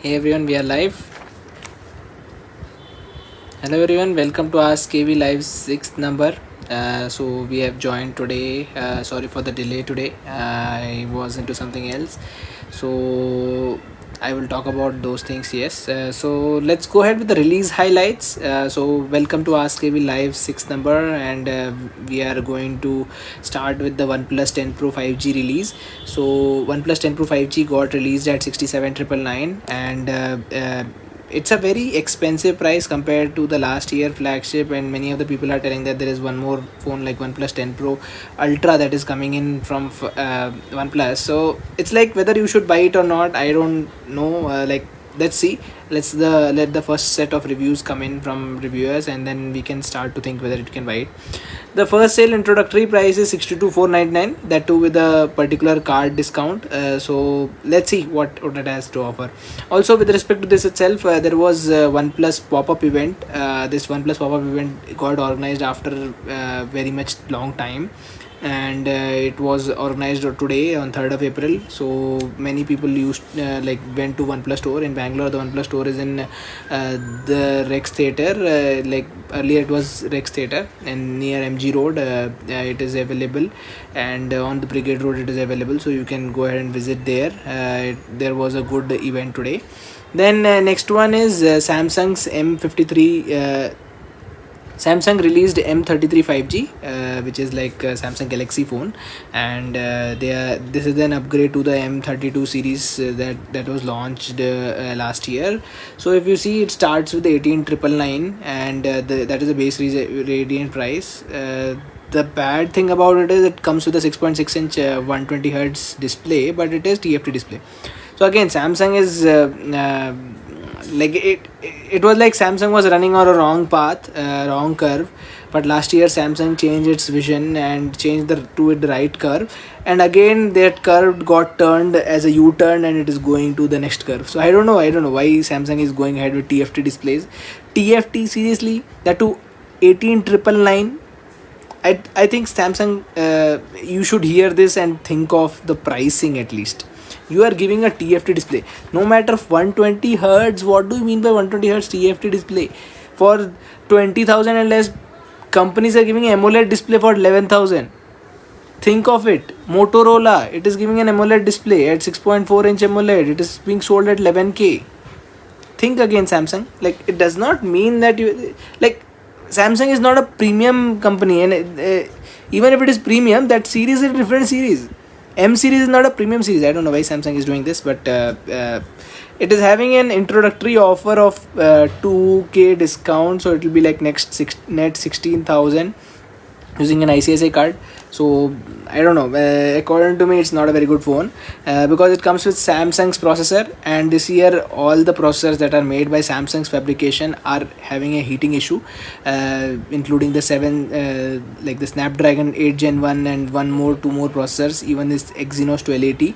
Hey everyone, we are live. Hello everyone, welcome to Ask KV Live's sixth number. So we have joined today. Sorry for the delay today. I was into something else. So I will talk about those things. Yes. So let's go ahead with the release highlights. So welcome to Ask KV Live's sixth number, and we are going to start with the OnePlus 10 Pro 5G release. So OnePlus 10 Pro 5G got released at 67,999, and it's a very expensive price compared to the last year flagship, and many of the people are telling that there is one more phone like OnePlus 10 Pro Ultra that is coming in from OnePlus. So it's like whether you should buy it or not, I don't know. Let's see. Let the first set of reviews come in from reviewers, and then we can start to think whether it can buy it. The first sale introductory price is 62,499, that too with a particular card discount. So let's see what it has to offer. Also, with respect to this itself, there was OnePlus pop-up event. This OnePlus pop-up event got organized after very much long time, and it was organized today on 3rd of April. So many people went to OnePlus store in Bangalore. The OnePlus store is in the Rex Theatre. Like earlier it was Rex Theatre, and near MG Road it is available, and on the Brigade Road it is available, so you can go ahead and visit there. There was a good event today. Then next one is Samsung's M53. Samsung released M33 5G, which is like a Samsung Galaxy phone, and this is an upgrade to the M32 series that was launched last year. So if you see, it starts with 18,999, and that is the base radiant price. The bad thing about it is it comes with a 6.6 inch 120 hertz display, but it is TFT display. So again, Samsung is like it was like Samsung was running on a wrong path, wrong curve. But last year Samsung changed its vision and changed the right curve, and again that curve got turned as a U-turn, and it is going to the next curve. So I don't know why Samsung is going ahead with TFT displays. TFT, seriously, that to 18,999. I think Samsung, you should hear this and think of the pricing at least. You are giving a TFT display, no matter 120 hertz. What do you mean by 120 hertz TFT display? For 20,000 and less, companies are giving AMOLED display for 11,000. Think of it. Motorola, it is giving an AMOLED display at 6.4 inch AMOLED. It is being sold at 11k. Think again, Samsung. Like, it does not mean that you like. Samsung is not a premium company, and even if it is premium, that series is a different series. M series is not a premium series. I don't know why Samsung is doing this, but it is having an introductory offer of 2k discount, so it will be like net 16,000 using an ICICI card. So I don't know. According to me, it's not a very good phone because it comes with Samsung's processor, and this year all the processors that are made by Samsung's fabrication are having a heating issue, including the the Snapdragon 8 Gen 1 and two more processors, even this Exynos 1280.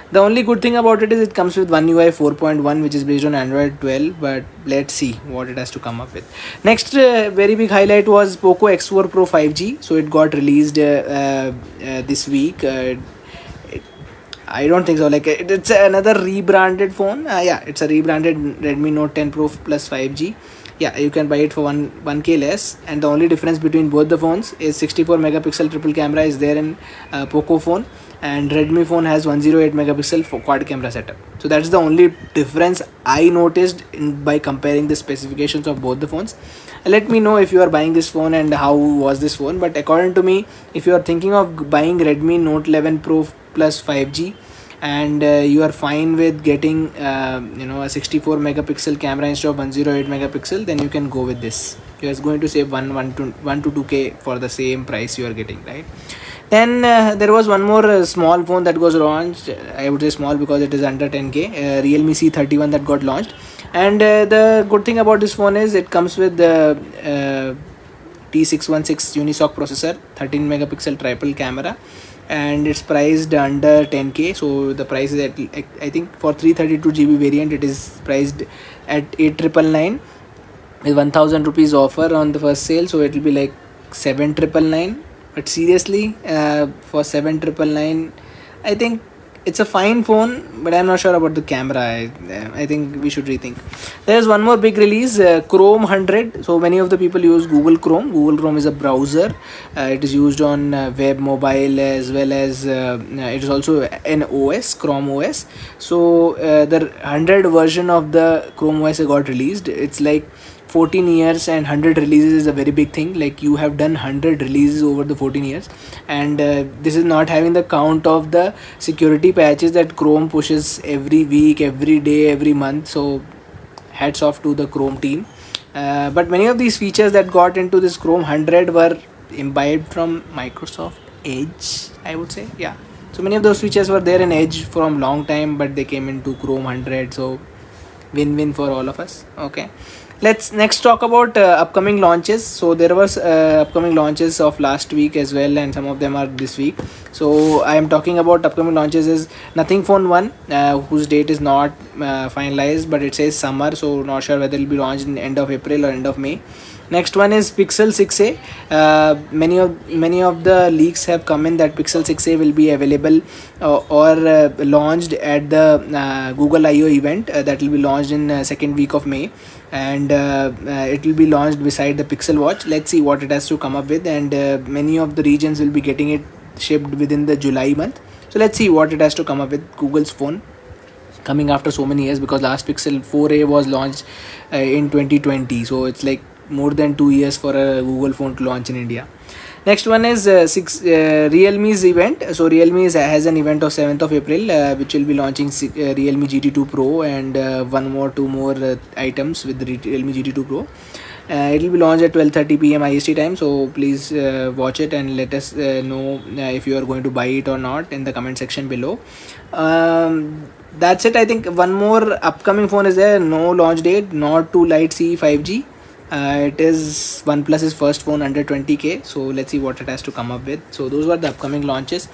The only good thing about it is it comes with One UI 4.1, which is based on Android 12, but let's see what it has to come up with. Next very big highlight was Poco X4 Pro 5G. So it got released this week. I don't think so. Like, it's another rebranded phone. Yeah, it's a rebranded Redmi Note 10 Pro plus 5G. Yeah, you can buy it for 1k less, and the only difference between both the phones is 64 megapixel triple camera is there in Poco phone, and Redmi phone has 108 megapixel for quad camera setup. So that's the only difference I noticed by comparing the specifications of both the phones. Let me know if you are buying this phone and how was this phone. But according to me, if you are thinking of buying Redmi Note 11 Pro plus 5G, and you are fine with getting a 64 megapixel camera instead of 108 megapixel, then you can go with this. You are going to save 1 to 2k for the same price you are getting, right? Then there was one more small phone that was launched. I would say small because it is under 10k. Realme C31 that got launched, and the good thing about this phone is it comes with the T616 Unisoc processor, 13 megapixel triple camera, and it's priced under 10k. So the price is at, I think, for 332 GB variant, it is priced at 8,999 with 1,000 rupees offer on the first sale, so it will be like 7,999. But seriously, for 7,999, I think it's a fine phone, but I'm not sure about the camera. I think we should rethink. There's one more big release, Chrome 100. So many of the people use Google Chrome. Google Chrome is a browser. It is used on web, mobile, as well as it is also an OS, Chrome OS. So the 100 version of the Chrome OS got released. It's like 14 years and 100 releases is a very big thing. Like, you have done 100 releases over the 14 years, and this is not having the count of the security patches that Chrome pushes every week, every day, every month. So hats off to the Chrome team. But many of these features that got into this Chrome 100 were imbibed from Microsoft Edge, I would say. Yeah, so many of those features were there in Edge from long time, but they came into Chrome 100. So win-win for all of us. Okay, let's next talk about upcoming launches. So there was upcoming launches of last week as well, and some of them are this week. So I am talking about upcoming launches is Nothing Phone 1, whose date is not finalized, but it says summer, so not sure whether it will be launched in end of April or end of May. Next one is Pixel 6a. Many of the leaks have come in that Pixel 6a will be available or launched at the Google I/O event that will be launched in second week of May, and it will be launched beside the Pixel Watch. Let's see what it has to come up with, and many of the regions will be getting it shipped within the July month. So let's see what it has to come up with. Google's phone coming after so many years, because last Pixel 4a was launched in 2020, so it's like more than 2 years for a Google phone to launch in India. Next one is Realme's event. So Realme has an event of 7th of April, which will be launching Realme GT2 Pro and two more items with the Realme GT2 Pro. It will be launched at 12:30 p.m. IST time. So please watch it and let us know if you are going to buy it or not in the comment section below. That's it. I think one more upcoming phone is there. No launch date. Nord 2 Lite CE 5G. It is OnePlus's first phone under 20k. So let's see what it has to come up with. So those were the upcoming launches.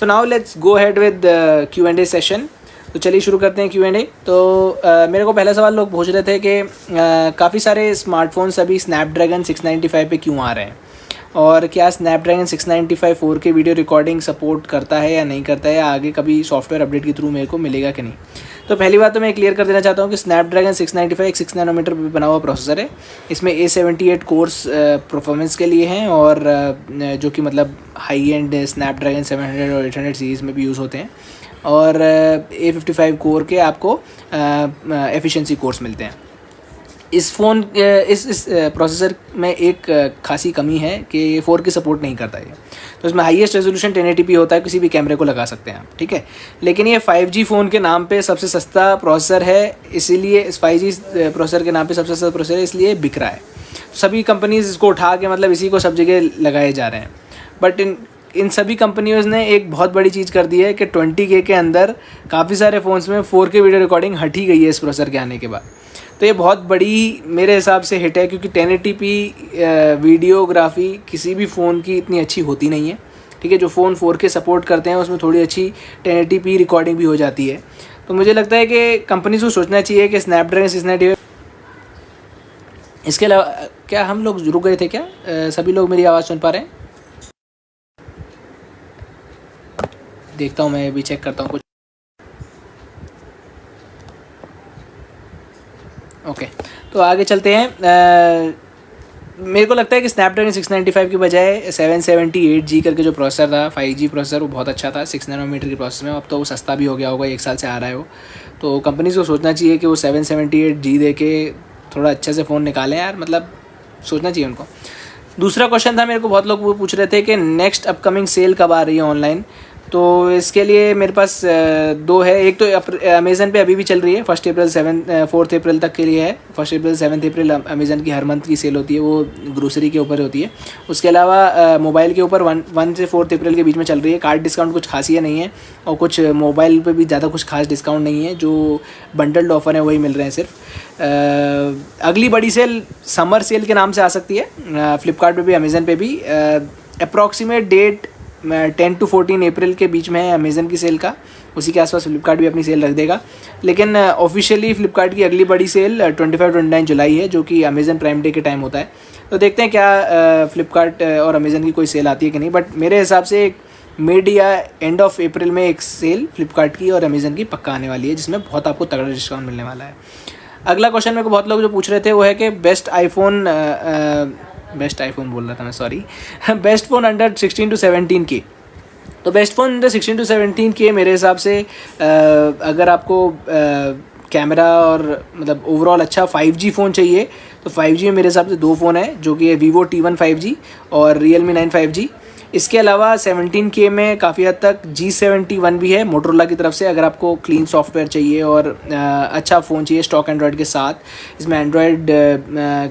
So now let's go ahead with the Q&A session. तो चलिए शुरू करते हैं Q&A. तो मेरे को पहला सवाल लोग पूछ रहे थे कि काफ़ी सारे स्मार्टफोन्स अभी स्नैपड्रैगन 695 पे क्यों आ रहे हैं, और क्या Snapdragon 695 4K video recording support करता है या नहीं करता है, या आगे कभी सॉफ्टवेयर अपडेट के थ्रू मेरे को मिलेगा कि नहीं. तो पहली बात तो मैं क्लियर कर देना चाहता हूँ कि स्नैपड्रैगन 695 एक 6 नैनोमीटर पर बना हुआ प्रोसेसर है. इसमें A78 कोर्स परफॉर्मेंस के लिए हैं, और जो कि मतलब हाई एंड स्नैपड्रैगन 700 और 800 सीरीज़ में भी यूज़ होते हैं, और A55 कोर के आपको एफिशिएंसी कोर्स मिलते हैं. इस फ़ोन इस प्रोसेसर में एक खासी कमी है कि ये 4K सपोर्ट नहीं करता है. तो इसमें हाईएस्ट रेजोल्यूशन 1080p होता है, किसी भी कैमरे को लगा सकते हैं आप, ठीक है. लेकिन ये 5G फ़ोन के नाम पे सबसे सस्ता प्रोसेसर है, इसीलिए इस 5G प्रोसेसर के नाम पे सबसे सस्ता प्रोसेसर है, इसलिए बिक रहा है. सभी कंपनीज इसको उठा के मतलब इसी को सब जगह लगाए जा रहे हैं. बट इन सभी कंपनियों ने एक बहुत बड़ी चीज़ कर दी है कि 20K के अंदर काफ़ी सारे फ़ोन्स में 4K वीडियो रिकॉर्डिंग हट ही गई है इस प्रोसेसर के आने के बाद. तो ये बहुत बड़ी मेरे हिसाब से हिट है, क्योंकि 1080p वीडियोग्राफी किसी भी फ़ोन की इतनी अच्छी होती नहीं है, ठीक है. जो फ़ोन 4K सपोर्ट करते हैं उसमें थोड़ी अच्छी 1080p रिकॉर्डिंग भी हो जाती है. तो मुझे लगता है कि कंपनीज़ को सोचना चाहिए कि स्नैपड्रैगन 695. इसके अलावा क्या हम लोग रुक गए थे क्या? सभी लोग मेरी आवाज़ सुन पा रहे हैं? देखता हूँ, मैं भी चेक करता हूँ कुछ. ओके, तो आगे चलते हैं. मेरे को लगता है कि स्नैपड्रैगन 695 की बजाय 778G करके जो प्रोसेसर था 5G प्रोसेसर, वो बहुत अच्छा था 6 नैनोमीटर के प्रोसेसर में. अब तो वो सस्ता भी हो गया होगा, 1 साल से आ रहा है वो. तो कंपनीज़ को सोचना चाहिए कि वो 778G दे के थोड़ा अच्छे से फ़ोन निकालें यार, मतलब सोचना चाहिए उनको. दूसरा क्वेश्चन था, मेरे को बहुत लोग वो पूछ रहे थे कि नेक्स्ट अपकमिंग सेल कब आ रही है ऑनलाइन. तो इसके लिए मेरे पास दो है. एक तो अमेज़न पे अभी भी चल रही है, 1 अप्रैल 4 अप्रैल तक के लिए है. 1 अप्रैल 7 अप्रैल अमेज़न की हर मंथ की सेल होती है, वो ग्रोसरी के ऊपर होती है. उसके अलावा मोबाइल के ऊपर 1 से 4 अप्रैल के बीच में चल रही है. कार्ड डिस्काउंट कुछ खासी नहीं है, और कुछ मोबाइल पे भी ज़्यादा कुछ खास डिस्काउंट नहीं है. जो बंडल्ड ऑफर है वही मिल रहे हैं सिर्फ. अगली बड़ी सेल समर सेल के नाम से आ सकती है, फ्लिपकार्ट पे भी अमेज़न पे भी. अप्रॉक्सीमेट डेट 10 to 14 अप्रैल के बीच में है अमेज़न की सेल का. उसी के आसपास फ्लिपकार्ट भी अपनी सेल रख देगा. लेकिन ऑफिशियली फ्लिपकार्ट की अगली बड़ी सेल 25-29 जुलाई है, जो कि अमेज़न प्राइम डे के टाइम होता है. तो देखते हैं क्या फ्लिपकार्ट और अमेज़न की कोई सेल आती है कि नहीं. बट मेरे हिसाब से मिड या एंड ऑफ अप्रैल में एक सेल फ्लिपकार्ट की और अमेजन की पक्का आने वाली है, जिसमें बहुत आपको तगड़ा डिस्काउंट मिलने वाला है। अगला क्वेश्चन मेरे को बहुत लोग जो पूछ रहे थे वो है कि बेस्ट आईफोन बोल रहा था मैं, sorry best phone under 16 to 17 की। तो बेस्ट फ़ोन अंडर 16 to 17 के मेरे हिसाब से अगर आपको कैमरा और मतलब ओवरऑल अच्छा 5G फ़ोन चाहिए तो 5G में मेरे हिसाब से दो फ़ोन है, जो कि है Vivo T1 5G और Realme 9 5G। इसके अलावा 17K में काफ़ी हद तक G71 भी है मोटरोला की तरफ से, अगर आपको क्लीन सॉफ्टवेयर चाहिए और अच्छा फ़ोन चाहिए स्टॉक एंड्रॉयड के साथ। इसमें एंड्रॉयड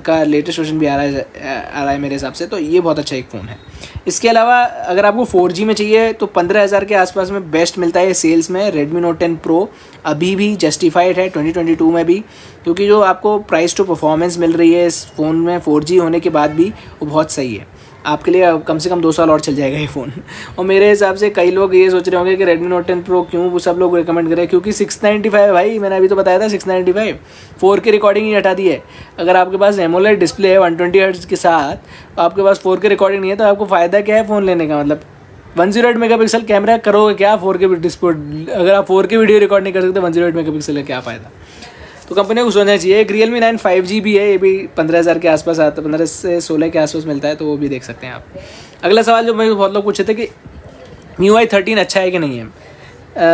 का लेटेस्ट वर्जन भी आ रहा है मेरे हिसाब से, तो ये बहुत अच्छा एक फ़ोन है। इसके अलावा अगर आपको 4G में चाहिए तो 15,000 के आसपास में बेस्ट मिलता है सेल्स में Redmi Note 10 Pro। अभी भी जस्टिफाइड है 2022 में भी, क्योंकि जो आपको प्राइस टू परफॉर्मेंस मिल रही है इस फ़ोन में 4G होने के बाद भी वो बहुत सही है। आपके लिए कम से कम 2 साल और चल जाएगा ये फ़ोन। और मेरे हिसाब से कई लोग ये सोच रहे होंगे कि Redmi Note 10 Pro क्यों सब लोग रिकमेंड करें, क्योंकि 695 भाई, मैंने अभी तो बताया था 695 4K रिकॉर्डिंग ही हटा दी है। अगर आपके पास एमोलेड डिस्प्ले है 120 हर्ट्ज के साथ, आपके पास 4K रिकॉर्डिंग नहीं है, तो आपको फ़ायदा क्या है फ़ोन लेने का? मतलब 108 मेगापिक्सल कैमरा करोगे क्या 4K डिस्प्ले? अगर आप 4K वीडियो रिकॉर्ड नहीं कर सकते 108 मेगापिक्सल का क्या फ़ायदा? तो कंपनी को सोचना चाहिए। एक Realme 9 5G भी है, ये भी 15,000 के आसपास आता है, 15 से 16 के आसपास मिलता है, तो वो भी देख सकते हैं आप। अगला सवाल जो मुझे बहुत लोग पूछे थे कि MIUI 13 अच्छा है कि नहीं है।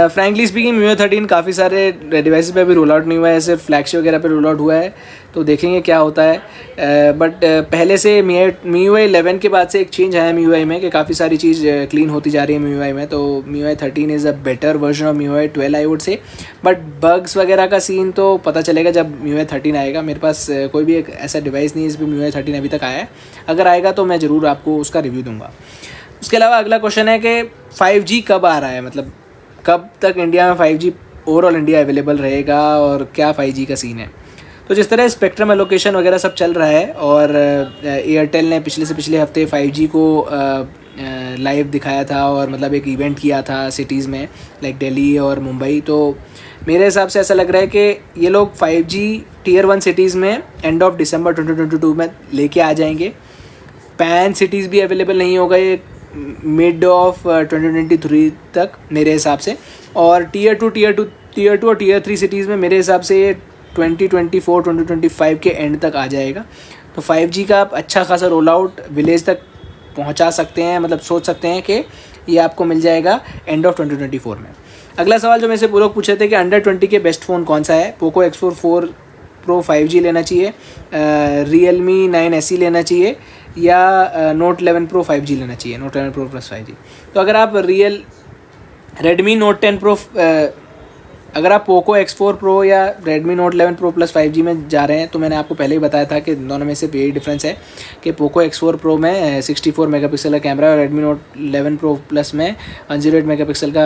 फ्रैंकली स्पीकिंग MIUI 13 काफ़ी सारे डिवाइसेस पे अभी रोल आउट नहीं हुआ है, सिर्फ फ्लैगशिप वगैरह पे रोल आउट हुआ है, तो देखेंगे क्या होता है। बट पहले से MIUI 11 के बाद से एक चेंज आया MIUI में कि काफ़ी सारी चीज़ क्लीन होती जा रही है MIUI में, तो MIUI 13 is a better version of MIUI 12 I would say. But bugs वगैरह का सीन तो पता चलेगा जब MIUI 13 आएगा। मेरे पास कोई भी एक ऐसा डिवाइस नहीं है इस पर MIUI 13 अभी तक आया है, अगर आएगा तो मैं ज़रूर आपको उसका रिव्यू दूंगा। उसके अलावा अगला क्वेश्चन है कि 5G कब आ रहा है, मतलब कब तक इंडिया में 5G ओवरऑल इंडिया अवेलेबल रहेगा और क्या 5G का सीन है। तो जिस तरह स्पेक्ट्रम एलोकेशन वगैरह सब चल रहा है और एयरटेल ने पिछले से पिछले हफ्ते 5G को लाइव दिखाया था और मतलब एक इवेंट किया था सिटीज़ में लाइक दिल्ली और मुंबई, तो मेरे हिसाब से ऐसा लग रहा है कि ये लोग 5G टियर 1 सिटीज़ में एंड ऑफ दिसंबर 2022 में लेके आ जाएंगे। पैन सिटीज़ भी अवेलेबल नहीं होगा ये मिड ऑफ 2023 तक मेरे हिसाब से, और टियर 2 और टियर 3 सिटीज़ में मेरे हिसाब से ये 2024-2025 के एंड तक आ जाएगा। तो 5G का आप अच्छा खासा रोल आउट विलेज तक पहुंचा सकते हैं, मतलब सोच सकते हैं कि ये आपको मिल जाएगा एंड ऑफ 2024 में। अगला सवाल जो मेरे से लोग पूछे थे कि अंडर 20 के बेस्ट फ़ोन कौन सा है। पोको X4 4 Pro 5G लेना चाहिए, Realme 9 SE लेना चाहिए, या Note 11 Pro 5G लेना चाहिए, Note 11 Pro प्लस 5G। तो अगर आप Redmi Note 10 Pro अगर आप पोको X4 Pro या Redmi Note 11 Pro plus 5G में जा रहे हैं, तो मैंने आपको पहले ही बताया था कि दोनों में से यही डिफरेंस है कि पोको X4 Pro में 64 मेगापिक्सल का कैमरा और Redmi Note 11 Pro प्लस में 108 मेगापिक्सल का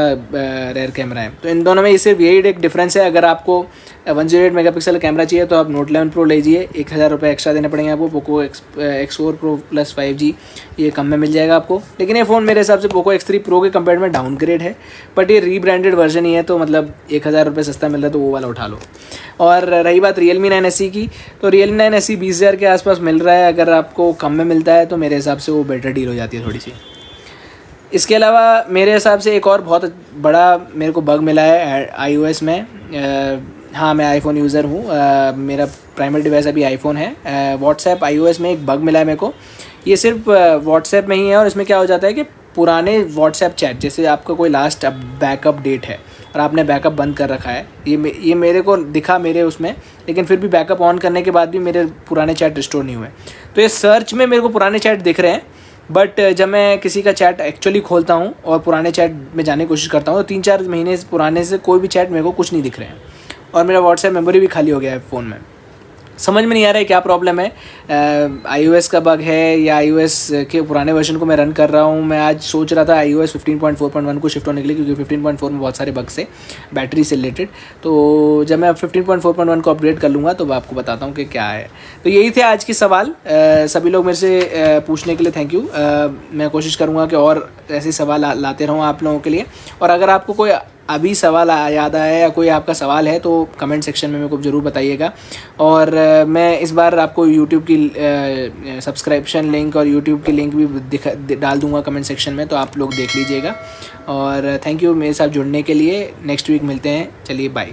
रेयर कैमरा है। तो इन दोनों में सिर्फ यही एक डिफरेंस है। अगर आपको 108 मेगापिक्सल का कैमरा चाहिए तो आप Note 11 Pro लीजिए, 1,000 रुपये एक्स्ट्रा देने पड़ेंगे आपको। Poco X4 Pro plus 5G ये कम में मिल जाएगा आपको, लेकिन ये फ़ोन मेरे हिसाब से पोको X3 Pro के कंपेयर में डाउनग्रेड है, बट ये रीब्रांडेड वर्जन ही है, तो मतलब 1,000 रुपये सस्ता मिल रहा है तो वो वाला उठा लो। और रही बात Realme 9 SE की, तो Realme 9 SE 20,000 के आसपास मिल रहा है, अगर आपको कम में मिलता है तो मेरे हिसाब से वो बेटर डील हो जाती है थोड़ी सी। इसके अलावा मेरे हिसाब से एक और बहुत बड़ा मेरे को बग मिला है iOS में। हाँ, मैं आईफोन यूज़र हूँ, मेरा प्राइमरी डिवाइस अभी आईफोन है। व्हाट्सएप iOS में एक बग मिला है मेरे को, ये सिर्फ व्हाट्सएप में ही है, और इसमें क्या हो जाता है कि पुराने व्हाट्सएप चैट, जैसे आपका कोई लास्ट बैकअप डेट है और आपने बैकअप बंद कर रखा है, ये मेरे को दिखा मेरे उसमें, लेकिन फिर भी बैकअप ऑन करने के बाद भी मेरे पुराने चैट रिस्टोर नहीं हुए। तो ये सर्च में मेरे को पुराने चैट दिख रहे हैं, बट जब मैं किसी का चैट एक्चुअली खोलता हूँ और पुराने चैट में जाने की कोशिश करता हूँ तो 3-4 महीने पुराने से कोई भी चैट मेरे को कुछ नहीं दिख रहे हैं, और मेरा व्हाट्सएप मेमोरी भी खाली हो गया है फ़ोन में। समझ में नहीं आ रहा है क्या प्रॉब्लम है, iOS का बग है या iOS के पुराने वर्जन को मैं रन कर रहा हूँ। मैं आज सोच रहा था iOS 15.4.1 को शिफ्ट होने के लिए, क्योंकि 15.4 में बहुत सारे बग्स है बैटरी से रिलेटेड। तो जब मैं 15.4.1 को अपग्रेड कर लूँगा तो मैं आपको बताता हूँ कि क्या है। तो यही थे आज के सवाल। सभी लोग मेरे से पूछने के लिए थैंक यू। मैं कोशिश करूँगा कि और ऐसे सवाल लाते रहूँ आप लोगों के लिए, और अगर आपको कोई अभी सवाल याद आया या कोई आपका सवाल है तो कमेंट सेक्शन में मेरे को ज़रूर बताइएगा। और मैं इस बार आपको यूट्यूब की सब्सक्रिप्शन लिंक और यूट्यूब की लिंक भी डाल दूंगा कमेंट सेक्शन में, तो आप लोग देख लीजिएगा। और थैंक यू मेरे साथ जुड़ने के लिए। नेक्स्ट वीक मिलते हैं, चलिए बाय।